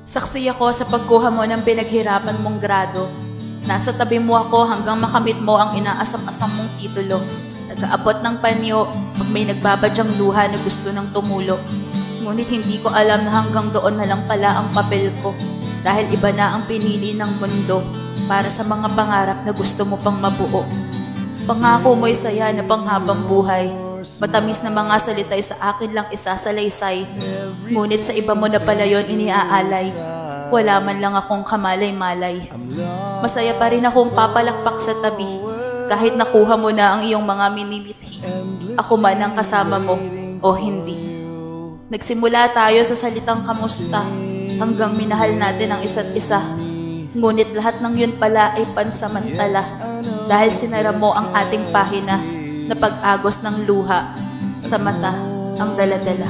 Saksi ako sa pagkuha mo ng pinaghirapan mong grado. Nasa tabi mo ako hanggang makamit mo ang inaasam-asam mong titulo. Nag-aabot ng panyo pag may nagbabadyang luha na gusto ng tumulo. Ngunit hindi ko alam na hanggang doon na lang pala ang papel ko. Dahil iba na ang pinili ng mundo para sa mga pangarap na gusto mo pang mabuo. Pangako mo'y saya na panghabang buhay. Matamis na mga salita'y sa akin lang isasalaysay. Ngunit sa iba mo na pala yon iniaalay. Wala man lang akong kamalay-malay. Masaya pa rin akong papalakpak sa tabi. Kahit nakuha mo na ang iyong mga minimithi. Ako man ang kasama mo o hindi. Nagsimula tayo sa salitang kamusta hanggang minahal natin ang isa't isa. Ngunit lahat ng yun pala ay pansamantala dahil sinara mo ang ating pahina na pag-agos ng luha sa mata ang daladala.